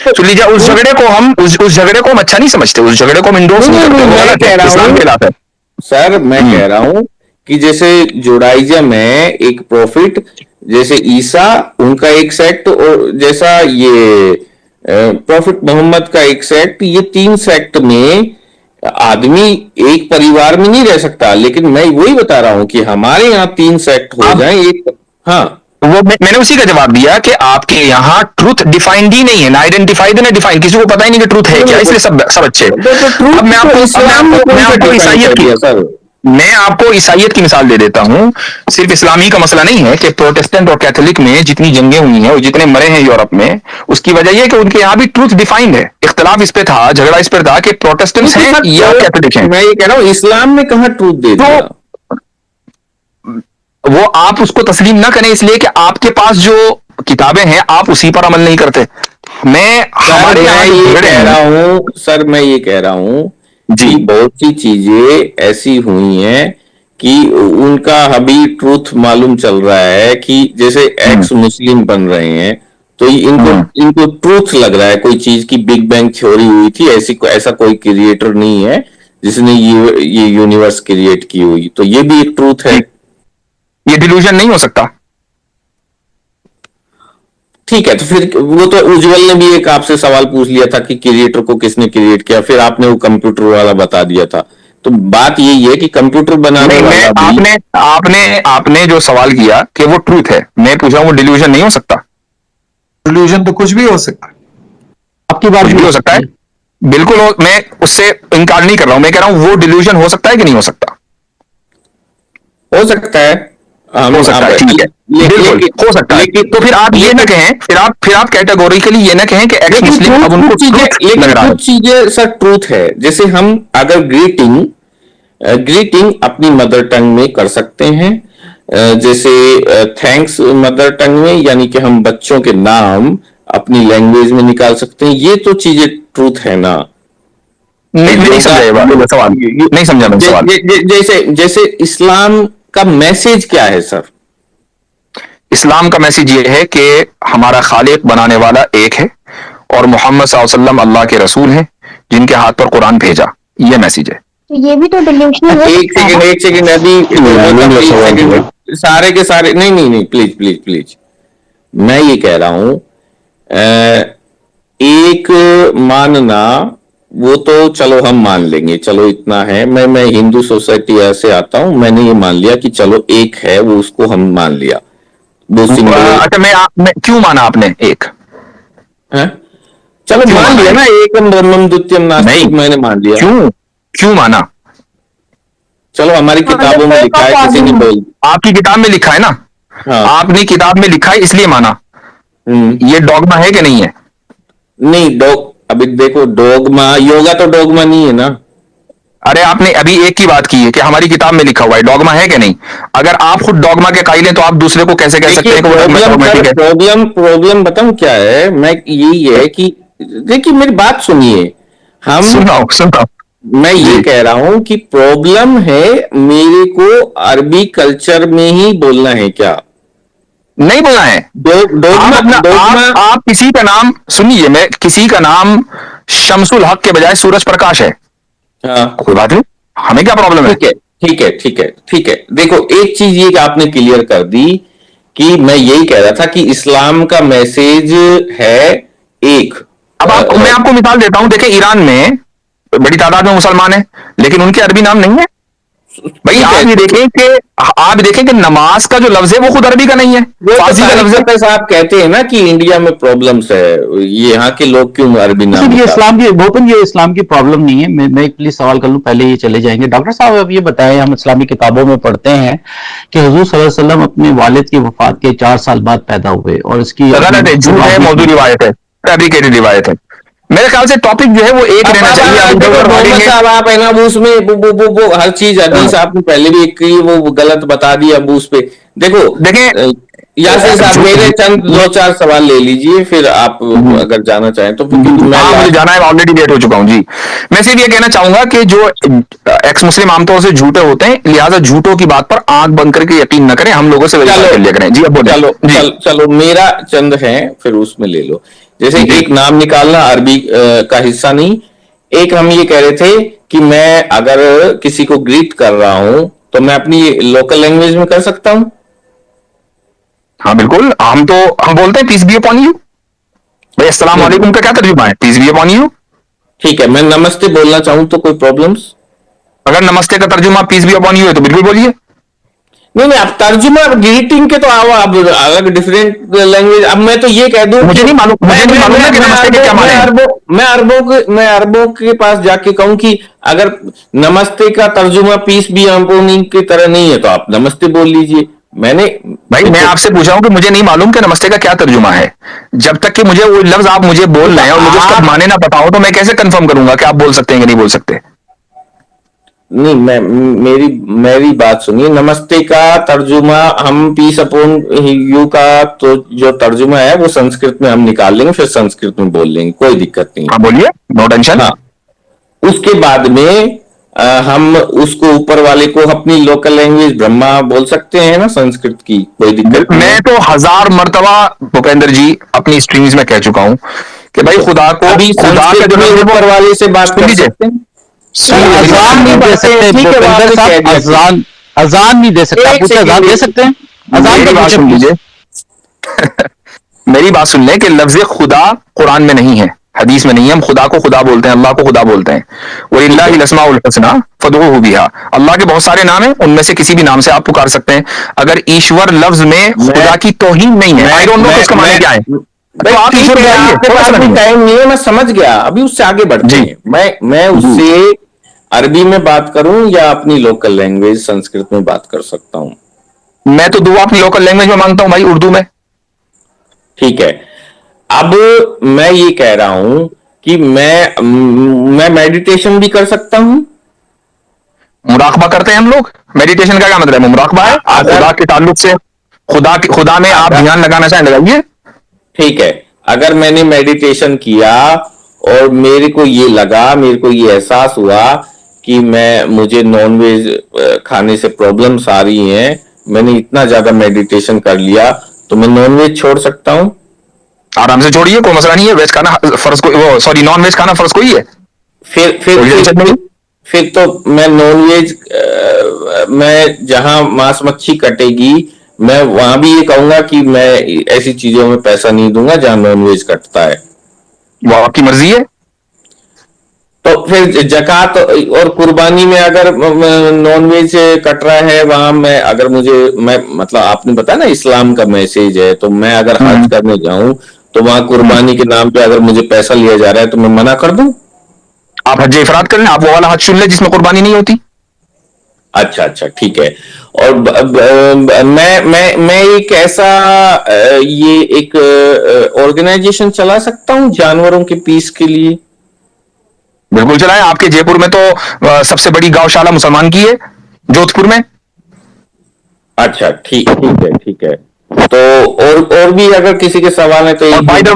सुन लीजिए, उस झगड़े को हम अच्छा नहीं समझते, उस झगड़े को हम इंडोर्स नहीं करते, इस्लाम के खिलाफ है। सर मैं कह रहा हूं कि जैसे जुडाइज्म में एक प्रॉफिट, जैसे ईसा उनका एक सेक्ट, और जैसा ये प्रॉफिट मोहम्मद का एक सेक्ट, ये तीन सेक्ट में आदमी एक परिवार में नहीं रह सकता, लेकिन मैं वही बता रहा हूं कि हमारे यहाँ 3 सेक्ट हो जाए एक। हाँ, वो मैंने उसी का जवाब दिया कि आपके यहाँ ट्रूथ डिफाइंड ही नहीं है, ना आइडेंटिफाइड है ना डिफाइंड, किसी को पता ही नहीं कि ट्रूथ है क्या, इसलिए सब अच्छे। अब मैं आपको ईसाइयत की मैं आपको ईसाइयत की मिसाल दे देता हूं। सिर्फ इस्लामी का मसला नहीं है कि प्रोटेस्टेंट और कैथोलिक में जितनी जंगें हुई हैं और जितने मरे हैं यूरोप में, उसकी वजह यह कि उनके यहाँ भी ट्रूथ डिफाइंड है। इख्तलाफ इस पे था, झगड़ा इस पर था कि प्रोटेस्टेंट्स हैं या कैथोलिक हैं। मैं ये कह रहा हूं इस्लाम में कहां ट्रूथ दे दिया? वो आप उसको तस्लीम ना करें इसलिए कि आपके पास जो किताबें हैं आप उसी पर अमल नहीं करते। मैं ये कह रहा हूं सर, मैं ये कह रहा हूं जी, बहुत सी चीजें ऐसी हुई हैं कि उनका अभी ट्रूथ मालूम चल रहा है कि जैसे एक्स मुस्लिम बन रहे हैं, तो इनको ट्रूथ लग रहा है कोई चीज की बिग बैंग थ्योरी हुई थी, ऐसा कोई क्रिएटर नहीं है जिसने ये यूनिवर्स क्रिएट की हुई, तो ये भी एक ट्रूथ है। ये डिल्यूजन नहीं हो सकता। ठीक है, तो फिर वो तो उज्जवल ने भी एक आपसे सवाल पूछ लिया था कि क्रिएटर को किसने क्रिएट किया, फिर आपने वो कंप्यूटर वाला बता दिया था। तो बात यही है कि कंप्यूटर बनाने वाला आपने जो सवाल किया कि वो ट्रूथ है, मैं पूछ रहा हूं वो डिल्यूजन नहीं हो सकता। डिल्यूजन तो कुछ भी हो सकता है, आपकी बात भी हो सकता है, बिल्कुल मैं उससे इनकार नहीं कर रहा हूं, मैं कह रहा हूं वो डिल्यूजन हो सकता है कि नहीं हो सकता? हो सकता है, हो सकता है, ठीक है, बिल्कुल हो सकता है। तो फिर आप ये ना कहें, फिर आप कैटेगोरिकली ये ना कहें कि एक्स मुस्लिम अब उनको कुछ चीजें सर ट्रूथ है। जैसे हम अगर ग्रीटिंग अपनी मदर टंग में कर सकते हैं, जैसे थैंक्स मदर टंग में, यानी कि हम बच्चों के नाम अपनी लैंग्वेज में निकाल सकते हैं, ये तो चीजें ट्रूथ है ना? नहीं समझा, नहीं समझा मैं सवाल। जैसे इस्लाम का मैसेज क्या है सर? इस्लाम का मैसेज ये है कि हमारा खालिक बनाने वाला एक है और मोहम्मद सल्लल्लाहु अलैहि वसल्लम अल्लाह के रसूल हैं जिनके हाथ पर कुरान भेजा, ये मैसेज है। तो ये भी तो डिल्यूशनल है। एक सेकंड अभी सारे के सारे नहीं प्लीज मैं ये कह रहा हूं, एक मानना वो तो चलो हम मान लेंगे, चलो इतना है। मैं हिंदू सोसाइटी से आता हूं, मैंने ये मान लिया कि चलो एक है, वो उसको हम मान लिया। अच्छा, मैं क्यों माना आपने एक है? चलो मान लिया ना, एकम ब्रह्मम द्वितीयम नास्ति, मैंने मान लिया। क्यों माना? चलो हमारी किताबों में लिखा है, किसी ने बोल, आपकी किताब में लिखा है ना? हाँ। आपने किताब में लिखा है इसलिए माना। ये डॉगमा है कि नहीं है? नहीं, अभी देखो डोगमा, योगा तो डोगमा नहीं है ना। अरे आपने अभी एक की बात की है कि हमारी किताब में लिखा हुआ है, डॉगमा है कि नहीं? अगर आप खुद डॉगमा के कायल हैं तो आप दूसरे को कैसे कह सकते हैं कि प्रॉब्लम बताऊं क्या है? मैं यही है कि देखिए मेरी बात सुनिए, हम सुनाओ। मैं ये कह रहा हूं कि प्रॉब्लम है मेरे को अरबी कल्चर में ही बोलना है क्या? नहीं बोलना है। आप किसी का नाम सुनिए, मैं किसी का नाम शमसुल हक के बजाय सूरज प्रकाश है, हाँ कोई बात नहीं, हमें क्या प्रॉब्लम है? ठीक है। देखो एक चीज ये आपने क्लियर कर दी कि मैं यही कह रहा था कि इस्लाम का मैसेज है एक। अब मैं आपको मिसाल देता हूं, देखिए ईरान में बड़ी तादाद में मुसलमान हैं लेकिन उनके अरबी नाम नहीं है। भाई आप ये देखें कि नमाज का जो लफ्ज है वो खुद अरबी का नहीं है, फारसी का लफ्ज है। साहब कहते हैं ना कि इंडिया में प्रॉब्लम्स है, ये यहाँ के लोग क्यों अरबी नाम? ये इस्लाम की प्रॉब्लम नहीं है। मैं एक प्लीज सवाल कर लूं, पहले ये चले जाएंगे। डॉक्टर साहब अब ये बताएं, हम इस्लामी किताबों में पढ़ते हैं कि हुजूर सल्लल्लाहु अलैहि वसल्लम अपने वालिद की वफात के 4 साल बाद पैदा हुए, और इसकी गलत है, झूठ है, मौजूद रिवायत है, फैब्रिकेटेड रिवायत है। मेरे ख्याल से टॉपिक जो है वो एक रहना चाहिए। साहब आप है ना उसमें वो हर चीज हदीस आपने पहले भी एक की, वो गलत बता दी। अब उस पे देखें यासिर साहब, मेरे चंद 2-4 सवाल ले लीजिए, फिर आप अगर जाना चाहें तो। मुझे जाना है, ऑलरेडी लेट हो चुका हूं जी। मैं सिर्फ ये कहना चाहूंगा कि जो एक्स मुस्लिम आमतौर से झूठे होते हैं, लिहाजा झूठों की बात पर आंख बंद करके यकीन न करें, हम लोगों से वेरीफाई कर लिया करें जी। अब चलो मेरा चंद है, फिर उसमें ले लो। जैसे एक नाम निकालना अरबी का हिस्सा नहीं। एक हम ये कह रहे थे कि मैं अगर किसी को ग्रीट कर रहा हूं तो मैं अपनी लोकल लैंग्वेज में कर सकता हूं। हाँ बिल्कुल, हम बोलते हैं पीस बी अपॉन यू। भाई अस्सलाम वालेकुम का क्या तर्जुमा है? Peace be upon you. ठीक है, मैं नमस्ते बोलना चाहूं तो कोई प्रॉब्लम्स? अगर नमस्ते का तर्जुमा पीस बी अपॉन यू है तो बिल्कुल बोलिए। नहीं, आप तर्जुमा ग्रीटिंग के तो आओ, आप अलग डिफरेंट लैंग्वेज। अब मैं तो ये कह दूं, मुझे नहीं मालूम ना कि नमस्ते के क्या माने हैं। मैं अरबों के पास जाके कहूं कि अगर नमस्ते का तर्जुमा पीस बी अपॉन यू की तरह नहीं है तो आप नमस्ते बोल लीजिए। भाई मैं आपसे पूछा हूं कि मुझे नहीं मालूम कि नमस्ते का क्या तर्जुमा है। जब तक कि मुझे वो लफ्ज आप मुझे बोल रहे हैं और मुझे उसका माने ना पता हो तो मैं कैसे कंफर्म करूंगा कि आप बोल सकते हैं कि नहीं बोल सकते। नहीं, मेरी बात सुनिए। नमस्ते का तर्जुमा हम पीस अपॉन यू का तो जो तर्जुमा है वो संस्कृत में हम निकाल लेंगे, फिर संस्कृत में बोल लेंगे, कोई दिक्कत नहीं। हाँ बोलिए, नो टेंशन। हाँ, उसके बाद में हम उसको ऊपर वाले को अपनी लोकल लैंग्वेज ब्रह्मा बोल सकते हैं ना, संस्कृत की, कोई दिक्कत नहीं। मैं तो 1000 मर्तबा भूपेंद्र जी अपनी स्ट्रीम्स में कह चुका हूं कि भाई खुदा को अभी संस्कृत में ऊपर वाले से बात कर सकते हैं। अजान नहीं दे सकते भूपेंद्र साहब, अजान नहीं दे सकते। आप पूछे अजान दे सकते हैं? अजान मेरी बात सुन लीजिए मेरी बात सुन लें कि लफ्ज खुदा कुरान में नहीं है, हदीस में नहीं है। हम खुदा को खुदा बोलते हैं, अल्लाह को खुदा बोलते हैं। वलिल्लाहिल अस्माउल हुस्ना फदऊहु बिहा। अल्लाह के बहुत सारे नाम हैं, उनमें से किसी भी नाम से आप पुकार सकते हैं। अगर ईश्वर लफ्ज में खुदा की तौहीन नहीं है, आई डोंट नो उसका माने क्या है, तो आप ईश्वर टाइम नहीं है, मैं समझ गया। अभी उससे आगे बढ़ते हैं। मैं उससे अरबी में बात करूं या अपनी लोकल लैंग्वेज संस्कृत में बात कर सकता हूं? मैं तो दुआ अपनी लोकल लैंग्वेज में मांगता हूं भाई, उर्दू में। ठीक है, अब मैं ये कह रहा हूं कि मैं मेडिटेशन भी कर सकता हूं। मुराकबा करते हैं हम लोग। मेडिटेशन का क्या मतलब है? मुराकबा है खुदा के ताल्लुक से, खुदा में आप ध्यान लगाना चाहें लगाइए। ठीक है, अगर मैंने मेडिटेशन किया और मेरे को ये लगा, मेरे को ये एहसास हुआ कि मुझे नॉनवेज खाने से प्रॉब्लम्स आ रही हैं, मैंने इतना ज्यादा मेडिटेशन कर लिया, तो मैं नॉनवेज छोड़ सकता हूं? आराम से छोड़िए, कोई मसला नहीं है। वेज खाना फर्ज कोई, वो सॉरी नॉन वेज खाना फर्ज कोई है? फिर तो मैं नॉनवेज, मैं जहां मांस मच्छी कटेगी मैं वहां भी ये कहूंगा कि मैं ऐसी चीजों में पैसा नहीं दूंगा जहां नॉनवेज कटता है। वो आपकी मर्जी है। तो फिर जकात और कुर्बानी में अगर नॉनवेज कट रहा है वहां मैं मतलब आपने बताया ना इस्लाम का मैसेज है, तो मैं अगर हज करने जाऊं तो वहां कुर्बानी के नाम पे अगर मुझे पैसा लिया जा रहा है तो मैं मना कर दूं? आप हज इफराद कर लें, आप वो वाला हज चुन लें जिसमें कुर्बानी नहीं होती। अच्छा, ठीक है। और मैं एक ऐसा ये एक ऑर्गेनाइजेशन चला सकता हूं जानवरों के पीस के लिए? बिल्कुल चलाएं। आपके जयपुर में तो सबसे बड़ी गौशाला मुसलमान की है, जोधपुर में। अच्छा, ठीक है। तो और भी अगर किसी के सवाल है तो बाय द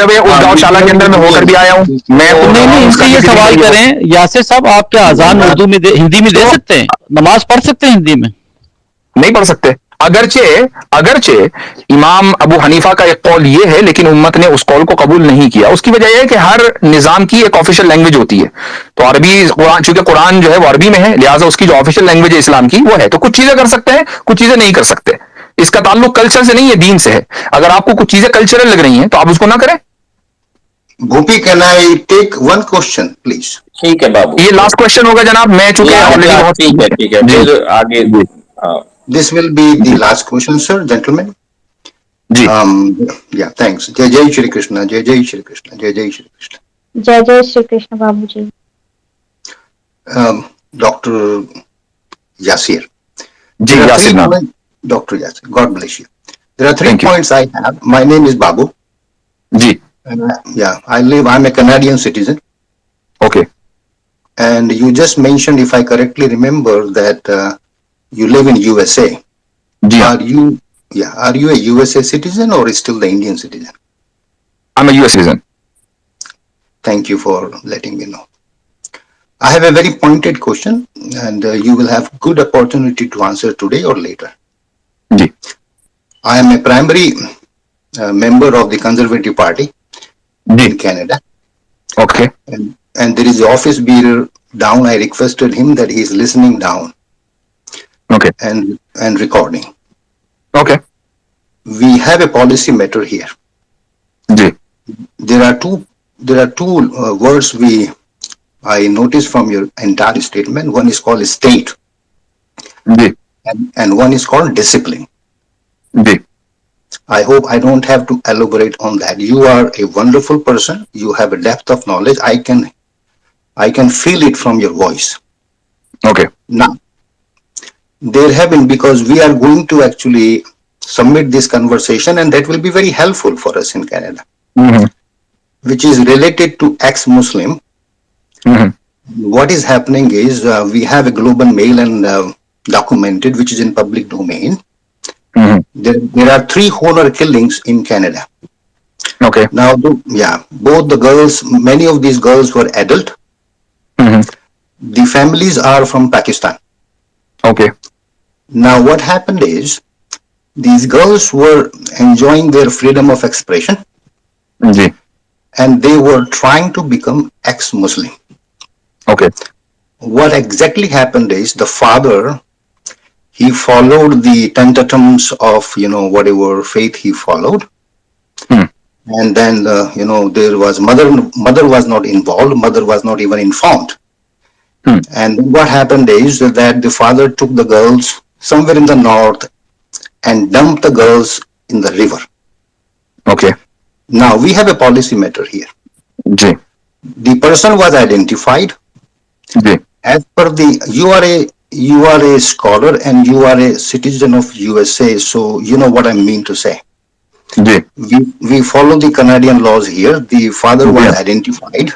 वे उस गौशाला के अंदर मैं होकर भी आया हूं। मैं नहीं इनसे ये सवाल करें यासिर साहब, आप क्या अजान उर्दू में हिंदी में दे सकते हैं? नमाज पढ़ सकते हैं हिंदी में? नहीं पढ़ सकते। अगरचे इमाम अबू हनीफा का एक कौल ये है, लेकिन उम्मत ने उस कौल को कबूल नहीं किया। उसकी वजह यह है कि हर निजाम की एक ऑफिशियल लैंग्वेज होती है। तो अरबी कुरान, चूंकि कुरान जो है वो अरबी में है, लिहाजा उसकी जो ऑफिशियल लैंग्वेज है इस्लाम की वो है। तो कुछ चीजें कर सकते हैं, कुछ चीजें नहीं कर सकते। इसका ताल्लुक कल्चर से नहीं है, दीन से है। अगर आपको कुछ चीजें कल्चरल लग रही हैं तो आप उसको ना करें। Bhupi, can I take one question please? ठीक है बाबू, ये लास्ट क्वेश्चन होगा जनाब। मैं चूंकि ऑलरेडी बहुत ठीक है फिर आगे। This will be the last question, sir, gentlemen. Ji. Yeah, thanks. Jai Jai Shri Krishna. Jai Jai Shri Krishna. Jai Jai Shri Krishna. जय जय श्री कृष्ण बाबूजी। Dr. Yasir. Ji, Yasir Dr. Yasir, God bless you. There are three points I have. My name is Babu. Ji. Yeah, I'm a Canadian citizen. Okay. And you just mentioned, if I correctly remember, that you live in USA. Yeah. Are you a USA citizen or still the Indian citizen? I'm a US citizen. Thank you for letting me know. I have a very pointed question, and you will have good opportunity to answer today or later. Ji. I am a primary member of the Conservative Party in Canada. Okay. And there is the office bearer down. I requested him that he is listening down. Okay. And recording. Okay. We have a policy matter here. Ji. There are two words we I noticed from your entire statement, one is called state ji and one is called discipline. Ji I hope I don't have to elaborate on that. You are a wonderful person. You have a depth of knowledge. I can feel it from your voice. okay Now, there have been, because we are going to actually submit this conversation, and that will be very helpful for us in Canada, mm-hmm. which is related to ex-Muslim. Mm-hmm. What is happening is we have a global mail and documented, which is in public domain. Mm-hmm. There are 3 honor killings in Canada. okay Now, both the girls, many of these girls were adult. mm-hmm. The families are from Pakistan. okay Now, what happened is these girls were enjoying their freedom of expression, ji and they were trying to become ex-Muslim. okay What exactly happened is the father, he followed the tentatives of, whatever faith he followed. Hmm. And then, there was mother was not involved. Mother was not even informed. Hmm. And what happened is that the father took the girls somewhere in the north and dumped the girls in the river. okay Now, we have a policy matter here. Ji The person was identified. Ji As per you are a scholar and you are a citizen of USA, so you know what I mean to say. Ji We follow the Canadian laws here. The father was Yeah. identified.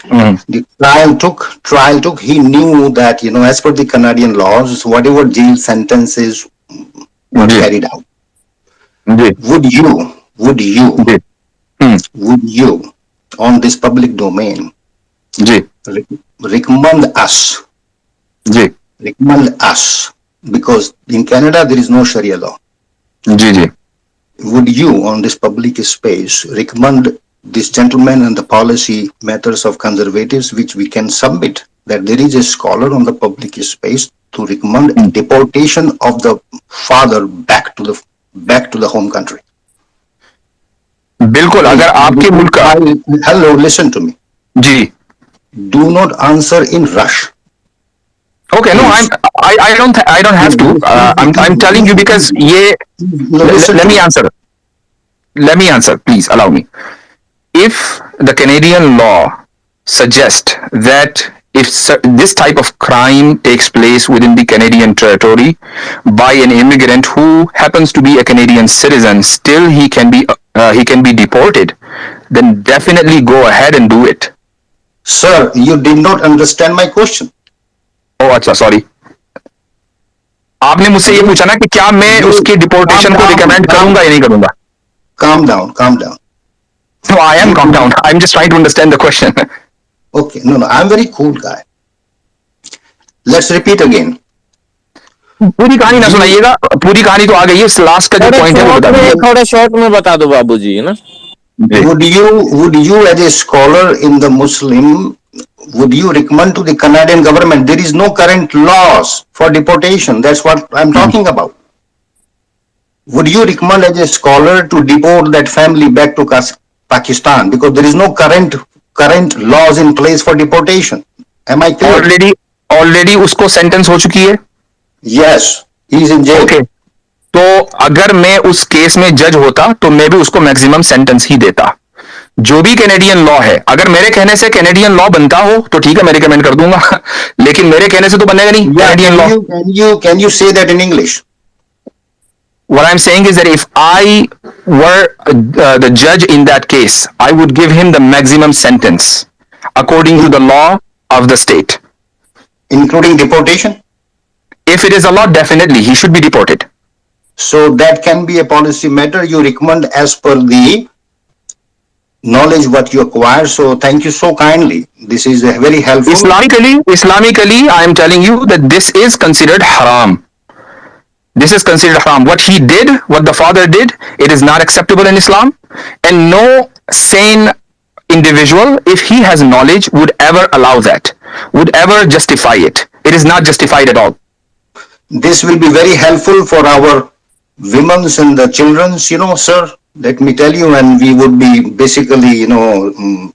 mm-hmm. The trial took. He knew that, as per the Canadian laws, whatever jail sentences were ji carried out. Ji Would you, ji would you, on this public domain, ji recommend ji us, because in Canada there is no Sharia law. Ji ji Would you, on this public space, recommend this gentleman and the policy matters of conservatives, which we can submit, that there is a scholar on the public space to recommend deportation of the father back to the home country? बिल्कुल अगर आपके मुल्क का Hello, listen to me. जी Do not answer in rush. okay no I don't have to I'm telling you because ये No, listen let to me answer please allow me. If the Canadian law suggests that if this type of crime takes place within the Canadian territory by an immigrant who happens to be a Canadian citizen, still he can be deported, then definitely go ahead and do it. Sir, you did not understand my question. Oh अच्छा sorry आपने मुझसे ये पूछा ना कि क्या मैं उसके डिपोर्टेशन को रिकमेंड करूंगा या नहीं करूंगा. Calm down. No, I am calm down. I'm just trying to understand the question. Okay, no, I'm very cool guy. Let's repeat again. पूरी कहानी ना सुनाइएगा, पूरी कहानी तो आ गई है. लास्ट का जो पॉइंट है वो बता दीजिए. थोड़ा शॉर्ट में बता दो बाबूजी, है ना. Would you as a scholar in the Muslim, would you recommend to the Canadian government, there is no current laws for deportation? That's what I'm talking about. Would you recommend as a scholar to deport that family back to Pakistan, because there is no current laws in place for deportation? Am I clear? Already उसको sentence हो चुकी है. Yes, he is in jail. Okay. तो अगर मैं उस case में जज होता तो मैं भी उसको मैक्सिमम सेंटेंस ही देता. जो भी कैनेडियन लॉ है, अगर मेरे कहने से कैनेडियन लॉ बनता हो तो ठीक है, मैं रिकमेंड कर दूंगा. लेकिन मेरे कहने से तो बनेगा नहीं Canadian law. Can you say that in English? What I'm saying is that if I were the judge in that case, I would give him the maximum sentence according to the law of the state. Including deportation? If it is a law, definitely he should be deported. So that can be a policy matter you recommend as per the knowledge what you acquire. So thank you so kindly. This is very helpful. Islamically, I am telling you that this is considered haram. This is considered haram. What he did, what the father did, it is not acceptable in Islam. And no sane individual, if he has knowledge, would ever allow that, would ever justify it. It is not justified at all. This will be very helpful for our women's and the children's, sir. let me tell you, and we would be basically,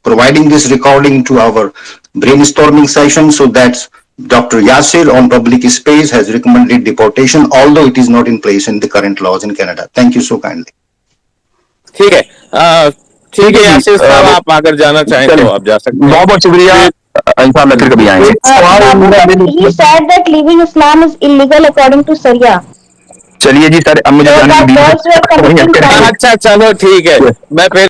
providing this recording to our brainstorming session, so that Dr. Yasir on public space has recommended deportation, although it is not in place in the current laws in Canada. Thank you so kindly. ठीक है, ठीक है यासिर साहब, आप अगर जाना चाहें तो आप जा सकते हैं। बहुत बहुत शुक्रिया, इंशाल्लाह फिर कभी आएंगे। He said that leaving Islam is illegal according to Sharia. चलिए जी सर, अब मुझे So that girls were committing crimes. अच्छा चलो ठीक है, मैं फिर